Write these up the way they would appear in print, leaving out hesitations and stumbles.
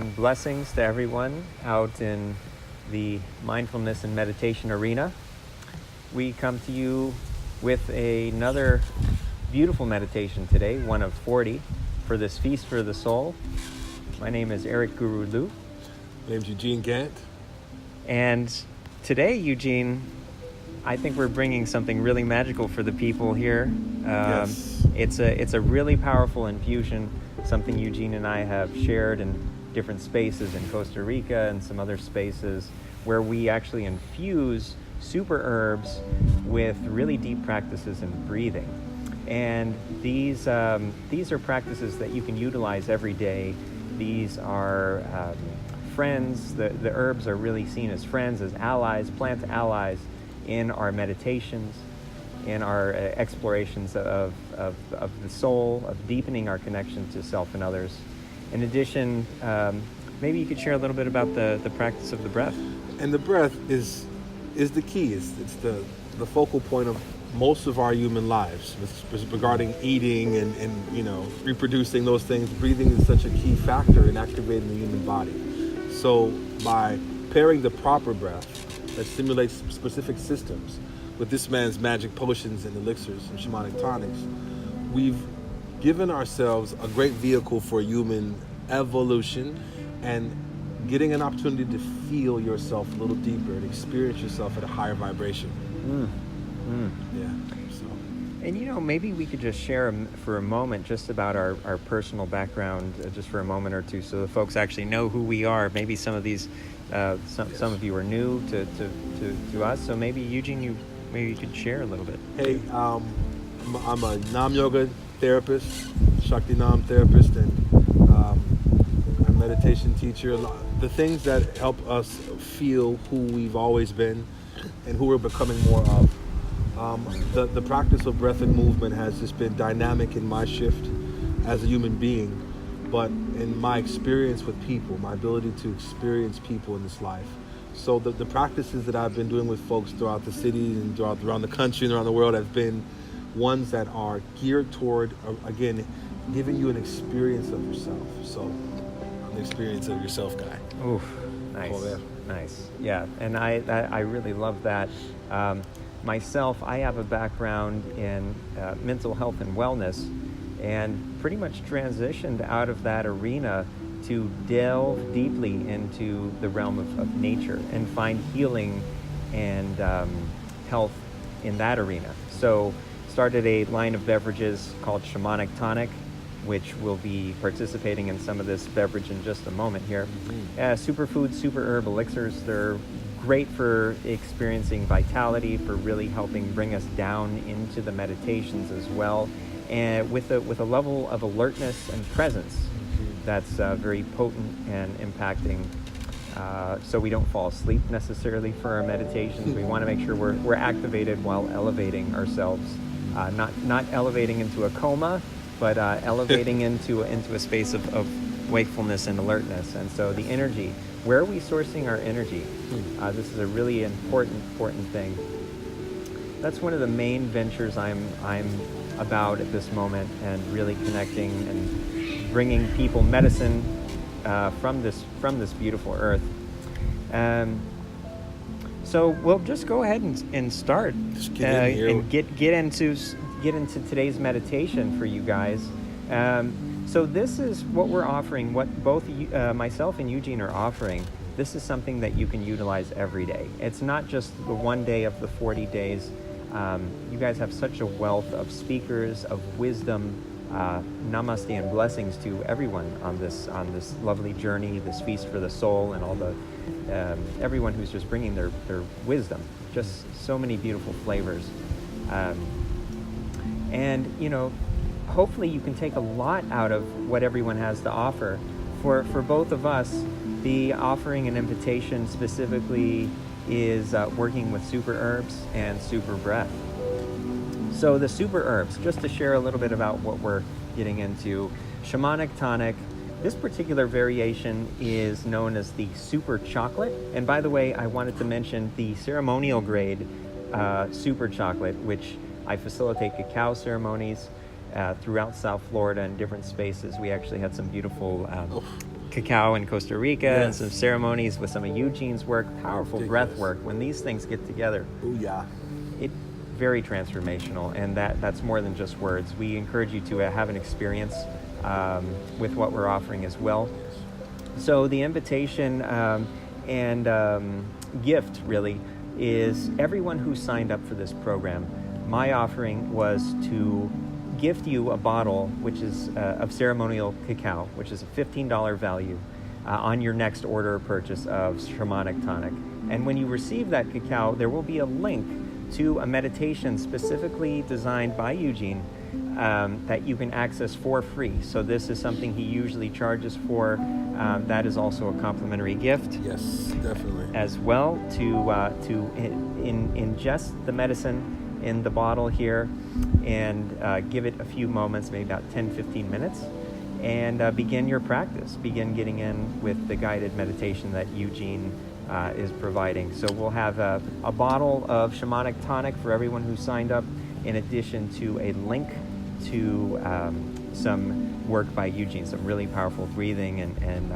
and blessings to everyone out in the mindfulness and meditation arena. We come to you with another beautiful meditation today, one of 40, for this Feast for the Soul. My name is Erik Guru Lieux. My name's EuGene Gant. And today, Eugene, I think we're bringing something really magical for the people here. Yes. It's a really powerful infusion, something Eugene and I have shared in different spaces in Costa Rica and some other spaces where we actually infuse SuperHerbs with really deep practices in breathing. And these are practices that you can utilize every day. These are friends. The herbs are really seen as friends, as allies, plant allies in our meditations, in our explorations of the soul, of deepening our connection to self and others. In addition, maybe you could share a little bit about the practice of the breath. And the breath is the key. It's the focal point of most of our human lives regarding eating and reproducing those things. Breathing is such a key factor in activating the human body. So by pairing the proper breath that stimulates specific systems with this man's magic potions and elixirs and shamanic tonics, we've given ourselves a great vehicle for human evolution and getting an opportunity to feel yourself a little deeper and experience yourself at a higher vibration. Yeah. So. And maybe we could just share for a moment just about our personal background, just for a moment or two, so the folks actually know who we are. Maybe some of these, some of you are new to us. So maybe Eugene, maybe you could share a little bit. Hey, I'm a Nam Yoga therapist, Shakti Nam therapist, and a meditation teacher. The things that help us feel who we've always been and who we're becoming more of. The practice of breath and movement has just been dynamic in my shift as a human being, but in my experience with people, my ability to experience people in this life. So the practices that I've been doing with folks throughout the city and around the country and around the world have been ones that are geared toward, again, giving you an experience of yourself. So I'm the experience of yourself guy. Oof, nice, nice. Yeah, and I really love that. Myself, I have a background in mental health and wellness, and pretty much transitioned out of that arena to delve deeply into the realm of nature and find healing and health in that arena. So started a line of beverages called Shamanic Tonic, which will be participating in some of this beverage in just a moment here. Superfood, super herb elixirs, they're great for experiencing vitality, for really helping bring us down into the meditations as well, and with a level of alertness and presence that's very potent and impacting. So we don't fall asleep necessarily for our meditations. We want to make sure we're activated while elevating ourselves, not elevating into a coma, but elevating into a space of wakefulness and alertness. And so the energy, where are we sourcing our energy? This is a really important thing. That's one of the main ventures I'm about at this moment, and really connecting and bringing people medicine from this beautiful earth. So we'll just go ahead and start and get into today's meditation for you guys. So this is what we're offering, what both myself and Eugene are offering. This is something that you can utilize every day. It's not just the one day of the 40 days. You guys have such a wealth of speakers, of wisdom. Namaste and blessings to everyone on this lovely journey, this feast for the soul, and all the everyone who's just bringing their wisdom. Just so many beautiful flavors. And hopefully you can take a lot out of what everyone has to offer. For both of us, the offering and invitation specifically is working with SuperHerbs and SuperBreath. So the SuperHerbs, just to share a little bit about what we're getting into, Shamanic Tonic, this particular variation is known as the Super Chocolate. And by the way, I wanted to mention the ceremonial grade Super Chocolate, which I facilitate cacao ceremonies throughout South Florida and different spaces. We actually had some beautiful cacao in Costa Rica and Yes. some ceremonies with some of EuGene's work, powerful breath Ridiculous. work. When these things get together, Booyah. it very transformational, and that's more than just words. We encourage you to have an experience with what we're offering as well. So the invitation and gift really is everyone who signed up for this program. My offering was to gift you a bottle which is of ceremonial cacao, which is a $15 value on your next order or purchase of Shamanic Tonic. And when you receive that cacao, there will be a link to a meditation specifically designed by EuGene that you can access for free. So this is something he usually charges for. That is also a complimentary gift. Yes, definitely. As well to ingest the medicine in the bottle here and give it a few moments, maybe about 10-15 minutes, and begin your practice. Begin getting in with the guided meditation that EuGene is providing. So we'll have a bottle of Shamanic Tonic for everyone who signed up, in addition to a link to some work by EuGene, some really powerful breathing and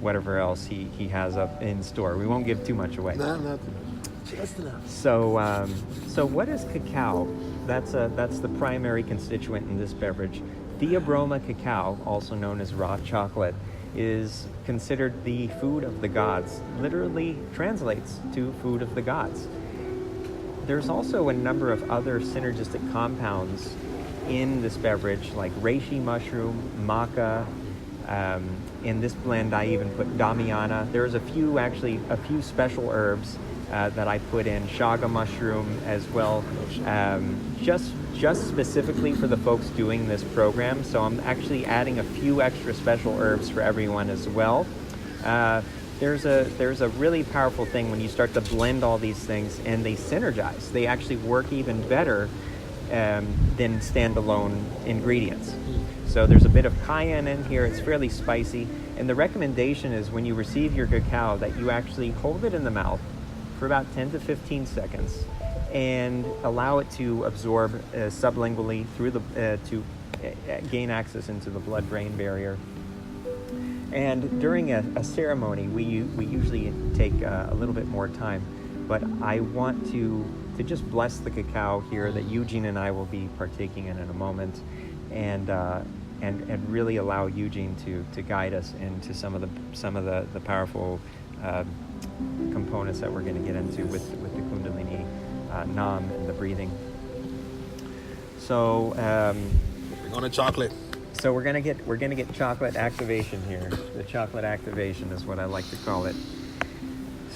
whatever else he has up in store. We won't give too much away. No, not too much. Just enough. So what is cacao? That's the primary constituent in this beverage. Theobroma cacao, also known as raw chocolate, is considered the food of the gods. Literally translates to food of the gods. There's also a number of other synergistic compounds in this beverage, like reishi mushroom, maca. In this blend, I even put damiana. There's a few special herbs that I put in, shaga mushroom as well, just specifically for the folks doing this program. So I'm actually adding a few extra special herbs for everyone as well. There's a really powerful thing when you start to blend all these things and they synergize. They actually work even better than standalone ingredients. So there's a bit of cayenne in here. It's fairly spicy. And the recommendation is when you receive your cacao that you actually hold it in the mouth for about 10 to 15 seconds and allow it to absorb sublingually through to gain access into the blood-brain barrier. And during a ceremony, we usually take a little bit more time, but I want to just bless the cacao here that EuGene and I will be partaking in a moment, and really allow EuGene to guide us into some of the powerful components that we're going to get into with the Kundalini Nam and the breathing. So We're going to chocolate. so we're gonna get chocolate activation here. The chocolate activation is what I like to call it.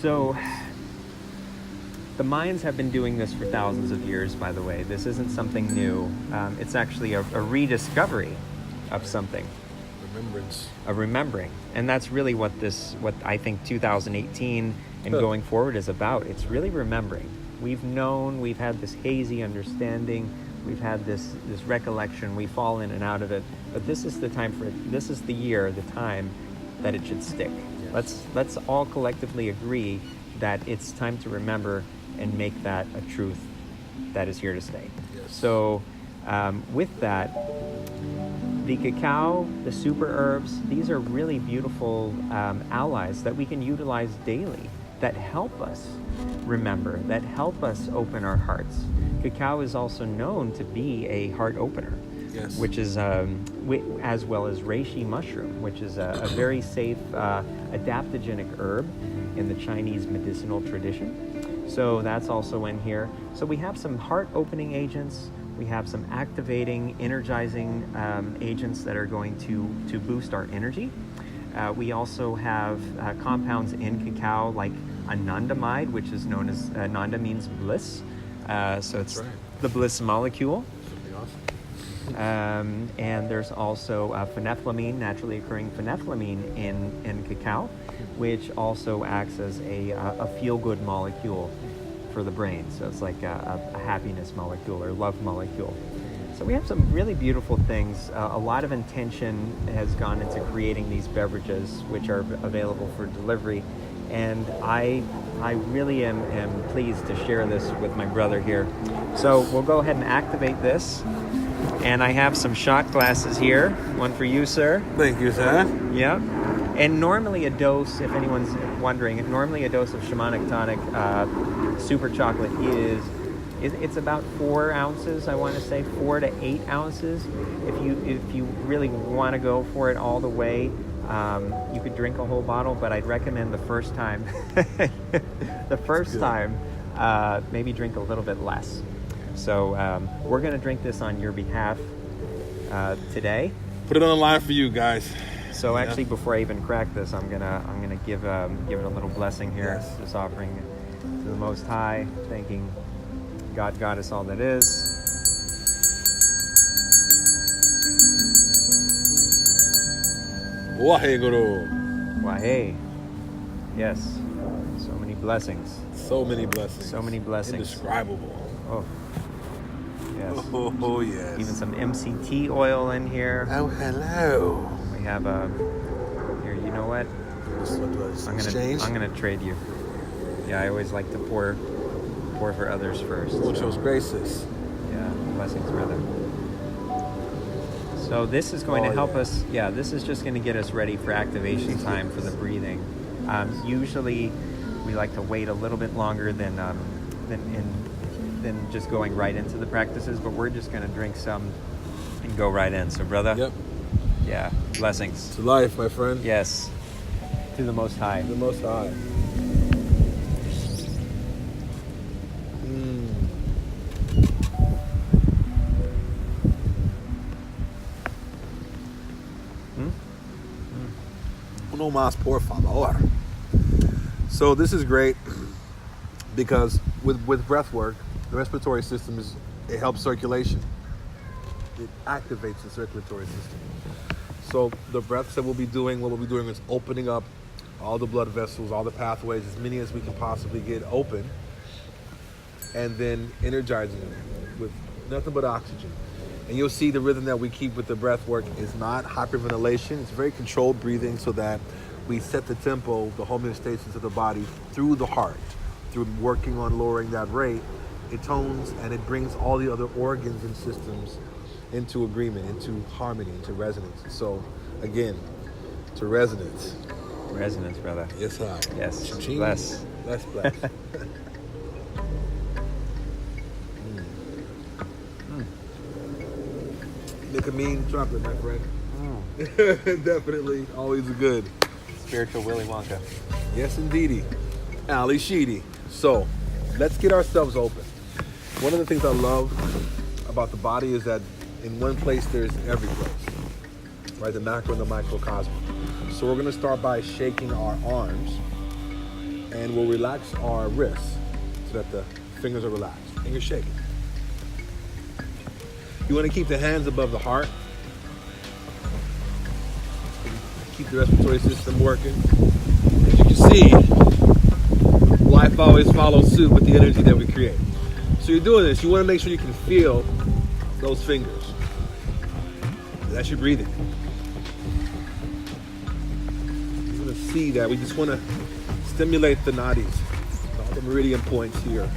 So the Mayans have been doing this for thousands of years, by the way. This isn't something new. It's actually a rediscovery of something. Remembrance. A remembering. And that's really what I think 2018 and going forward is about. It's really remembering. We've had this hazy understanding, we've had this recollection, we fall in and out of it, but this is the time for it. This is the year, the time that it should stick. Yes. Let's all collectively agree that it's time to remember and make that a truth that is here to stay. Yes. So with that, the cacao, the super herbs, these are really beautiful allies that we can utilize daily that help us remember, that help us open our hearts. Cacao is also known to be a heart opener, Yes. which is as well as reishi mushroom, which is a very safe adaptogenic herb in the Chinese medicinal tradition. So that's also in here. So we have some heart opening agents. We have some activating, energizing agents that are going to boost our energy. We also have compounds in cacao like anandamide, which is known as, ananda means bliss. So it's right. the bliss molecule. Something awesome. And there's also phenethylamine, naturally occurring phenethylamine in cacao, which also acts as a feel-good molecule for the brain. So it's like a happiness molecule or love molecule. So we have some really beautiful things. A lot of intention has gone into creating these beverages, which are available for delivery. And I really am pleased to share this with my brother here. So we'll go ahead and activate this. And I have some shot glasses here. One for you, sir. Thank you, sir. Yep. And normally a dose, if anyone's wondering, normally a dose of shamanic tonic super chocolate it's about 4 ounces. I want to say 4 to 8 ounces. If you really want to go for it all the way, you could drink a whole bottle, but I'd recommend the first time, maybe drink a little bit less. So we're going to drink this on your behalf today. Put it on the line for you guys. So actually, before I even crack this, I'm gonna give it a little blessing here. Yes. This offering to the Most High, thanking God, Goddess, all that is. Waheguru. Wahe. Yes. So many blessings. So many blessings. So many blessings. Indescribable. Oh. Yes. Oh, yes. Even some MCT oil in here. Oh, hello. We have here. You know what? I'm gonna trade you. Yeah, I always like to pour for others first. Muchos gracias. Yeah, blessings, brother. So this is going to help us. Yeah, this is just going to get us ready for activation time for the breathing. Usually, we like to wait a little bit longer than just going right into the practices, but we're just going to drink some and go right in. So, brother. Yep. Yeah, blessings. To life, my friend. Yes. To the Most High. The Most High. Uno más, por favor. So this is great because with breath work, the respiratory system it helps circulation. It activates the circulatory system. So the breaths that what we'll be doing is opening up all the blood vessels, all the pathways, as many as we can possibly get open, and then energizing them with nothing but oxygen. And you'll see the rhythm that we keep with the breath work is not hyperventilation. It's very controlled breathing so that we set the tempo, the homeostasis of the body through the heart. Through working on lowering that rate, it tones and it brings all the other organs and systems into agreement, into harmony, into resonance. So again, to resonance. Resonance, brother. Yes, hi. Yes. Cha-ching. Bless. Bless. Make a mean chocolate, my friend. Definitely, always a good. Spiritual Willy Wonka. Yes, indeedy. Ali Sheedy. So, let's get ourselves open. One of the things I love about the body is that in one place there's every place, right? The macro and the microcosm. So we're going to start by shaking our arms, and we'll relax our wrists so that the fingers are relaxed, and you're shaking. You want to keep the hands above the heart. Keep the respiratory system working. As you can see, life always follows suit with the energy that we create. So you're doing this, you want to make sure you can feel those fingers. That's your breathing. You want to see that. We just want to stimulate the nadis, all the meridian points here.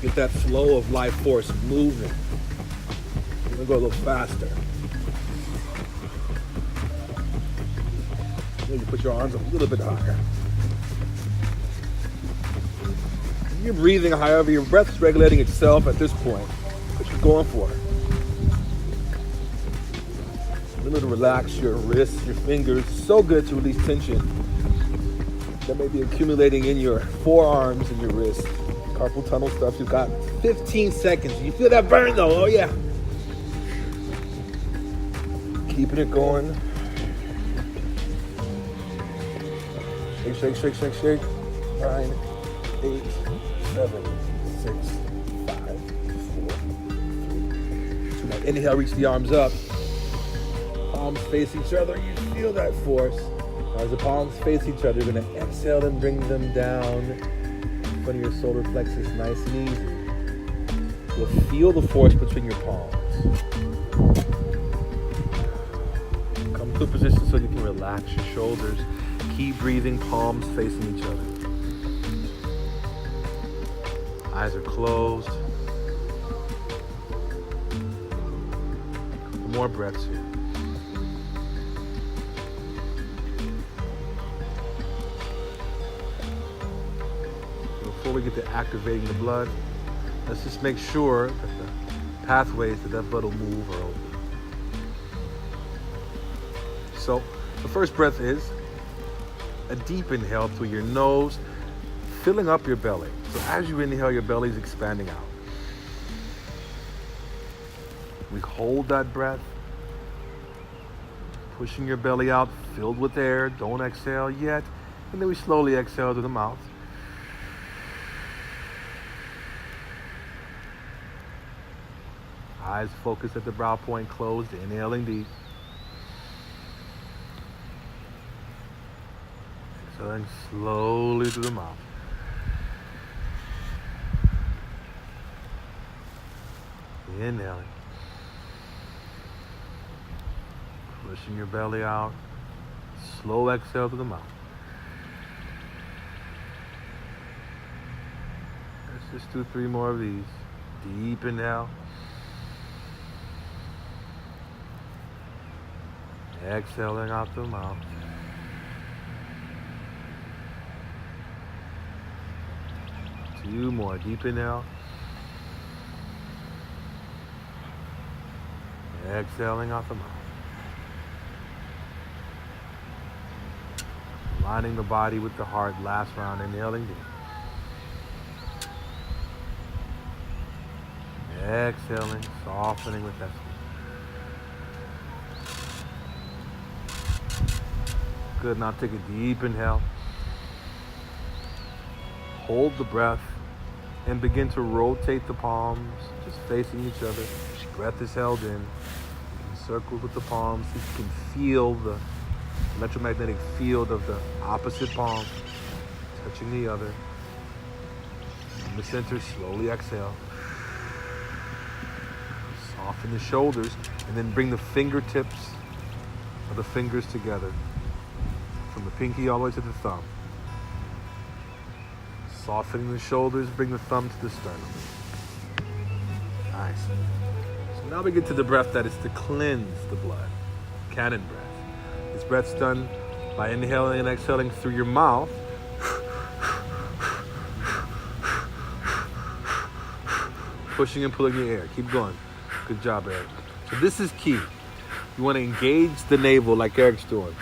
Get that flow of life force moving. We're gonna go a little faster. Maybe put your arms a little bit higher. And you're breathing however your breath's regulating itself at this point. What you're going for. A little to relax your wrists, your fingers. So good to release tension that may be accumulating in your forearms and your wrists. Carpal tunnel stuff. You've got 15 seconds. You feel that burn though? Oh yeah. Keeping it going. Shake, shake, shake, shake, shake. 9, 8, 7, 6, 5, 4, 3. Now inhale, reach the arms up. Palms face each other. You feel that force. Now, as the palms face each other, you're going to exhale and bring them down. Front of your solar plexus, nice and easy. You'll feel the force between your palms. Come to a position so you can relax your shoulders. Keep breathing, palms facing each other. Eyes are closed. More breaths here. before we get to activating the blood, let's just make sure that the pathways that blood will move are open. So the first breath is a deep inhale through your nose, filling up your belly. So as you inhale, your belly is expanding out. We hold that breath, pushing your belly out, filled with air. Don't exhale yet. And then we slowly exhale through the mouth. Eyes focused at the brow point, closed, inhaling deep. Exhaling slowly through the mouth. Inhaling. Pushing your belly out. Slow exhale through the mouth. Let's just do 3 more of these. Deep inhale. Exhaling out the mouth. Two more. Deep inhale. Exhaling out the mouth. Aligning the body with the heart. Last round. Inhaling deep. Exhaling. Softening with that. Good. Now take a deep inhale. Hold the breath and begin to rotate the palms, just facing each other. Breath is held in. You can circle with the palms. You can feel the electromagnetic field of the opposite palm touching the other. In the center, slowly exhale. Soften the shoulders and then bring the fingertips of the fingers together from the pinky all the way to the thumb. Softening the shoulders, bring the thumb to the sternum. Nice. So now we get to the breath that is to cleanse the blood. Cannon breath. This breath's done by inhaling and exhaling through your mouth. Pushing and pulling your air. Keep going. Good job, Erik. So this is key. You want to engage the navel like Erik's doing.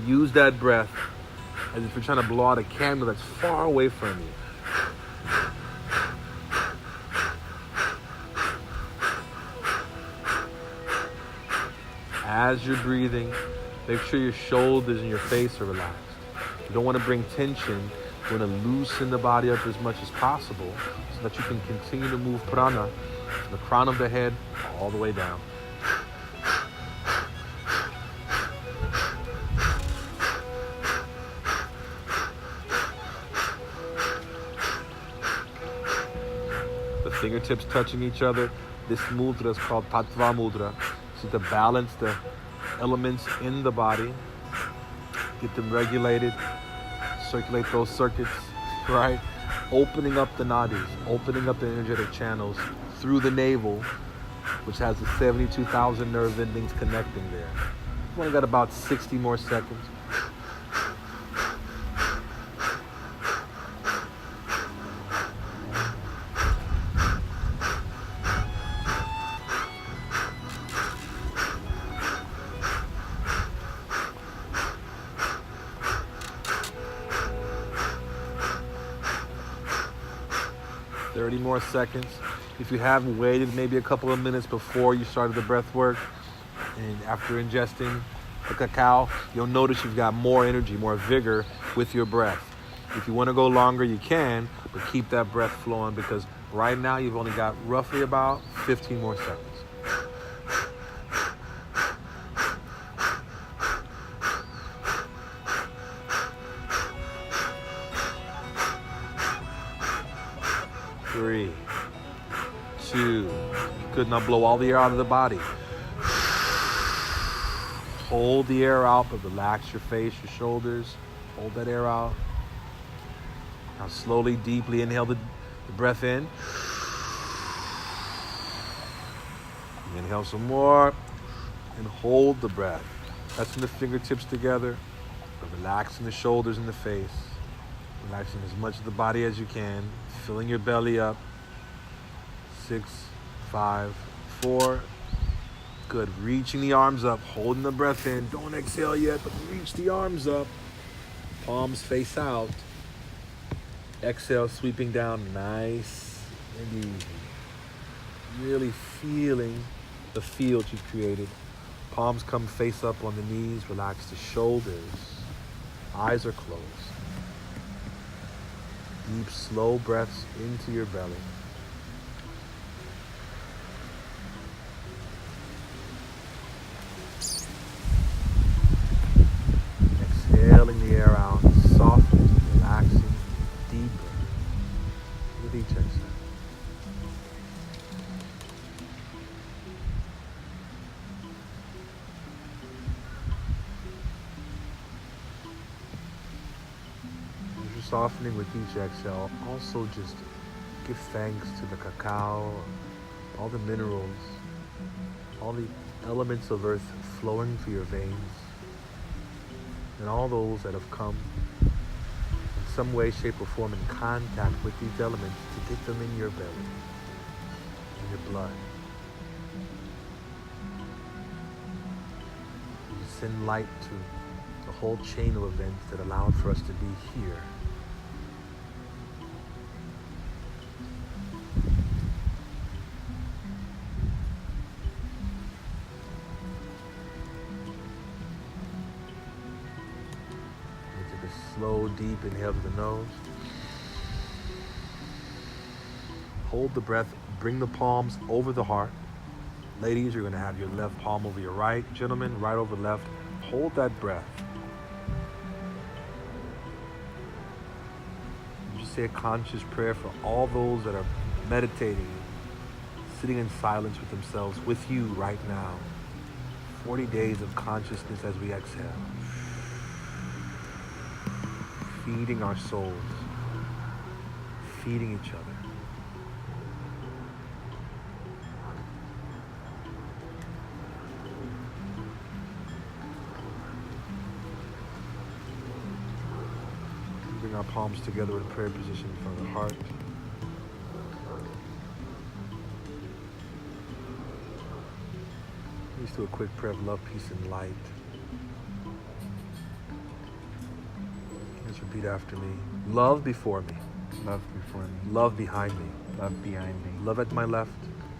Use that breath as if you're trying to blow out a candle that's far away from you. As you're breathing, make sure your shoulders and your face are relaxed. You don't want to bring tension. You want to loosen the body up as much as possible so that you can continue to move prana from the crown of the head all the way down. Fingertips touching each other. This mudra is called Tattva Mudra. So to balance the elements in the body, get them regulated, circulate those circuits, right? Opening up the nadis, opening up the energetic channels through the navel, which has the 72,000 nerve endings connecting there. We've only got about 60 more seconds. 30 more seconds. If you haven't waited maybe a couple of minutes before you started the breath work and after ingesting the cacao, you'll notice you've got more energy, more vigor with your breath. If you want to go longer, you can, but keep that breath flowing because right now you've only got roughly about 15 more seconds. Three, two, good. Now blow all the air out of the body. Hold the air out, but relax your face, your shoulders. Hold that air out. Now slowly, deeply inhale the breath in. Inhale some more and hold the breath. Pressing the fingertips together, but relaxing the shoulders and the face. Relaxing as much of the body as you can. Filling your belly up. 6, 5, 4. Good. Reaching the arms up. Holding the breath in. Don't exhale yet, but reach the arms up. Palms face out. Exhale, sweeping down. Nice and easy. Really feeling the field you've created. Palms come face up on the knees. Relax the shoulders. Eyes are closed. Deep, slow breaths into your belly. Exhaling the air out, softening, relaxing, deeper with each exhale. Softening with each exhale. Also just give thanks to the cacao, all the minerals, all the elements of earth flowing through your veins, and all those that have come in some way, shape, or form in contact with these elements to get them in your belly, in your blood. You send light to the whole chain of events that allowed for us to be here. Slow, deep inhale to the nose. Hold the breath. Bring the palms over the heart. Ladies, you're going to have your left palm over your right. Gentlemen, right over left. Hold that breath. Just say a conscious prayer for all those that are meditating, sitting in silence with themselves, with you right now. 40 days of consciousness as we exhale. Feeding our souls, feeding each other. Bring our palms together in prayer position in front of the heart. Let's do a quick prayer of love, peace, and light. Repeat after me. Love before me. Love before me. Love behind me. Love behind me. Love at my left.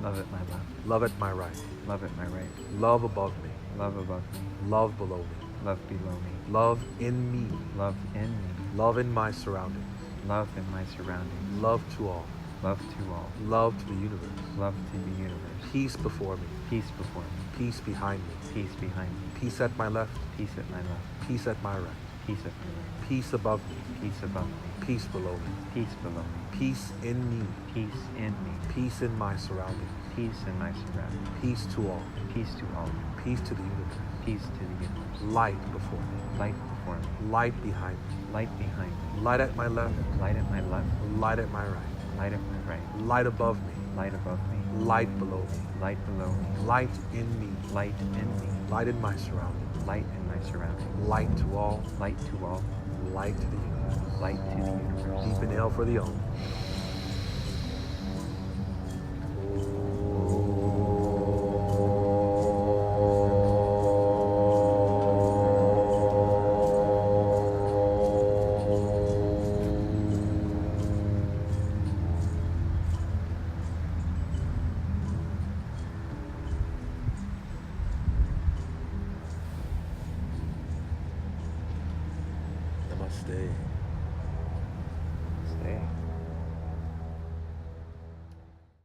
Love at my left. Love at my right. Love at my right. Love above me. Love above me. Love below me. Love below me. Love in me. Love in me. Love in my surroundings. Love in my surroundings. Love to all. Love to all. Love to the universe. Love to the universe. Peace before me. Peace before me. Peace behind me. Peace behind me. Peace at my left. Peace at my left. Peace at my right. Peace at my right. Peace above me. Peace above me. Peace below me. Peace below me. Peace in me. Peace in me. Peace in my surroundings. Peace in my surroundings. Peace to all. Peace to all. Peace to the universe. Peace to the universe. Light before me. Light before me. Light behind me. Light behind me. Light at my left. Light at my left. Light at my right. Light at my right. Light above me. Light above me. Light below me. Light below me. Light in me. Light in me. Light in my surroundings. Light in my surroundings. Light to all. Light to all. Light to the universe. Light to the universe. Deep inhale for the Om. Namaste.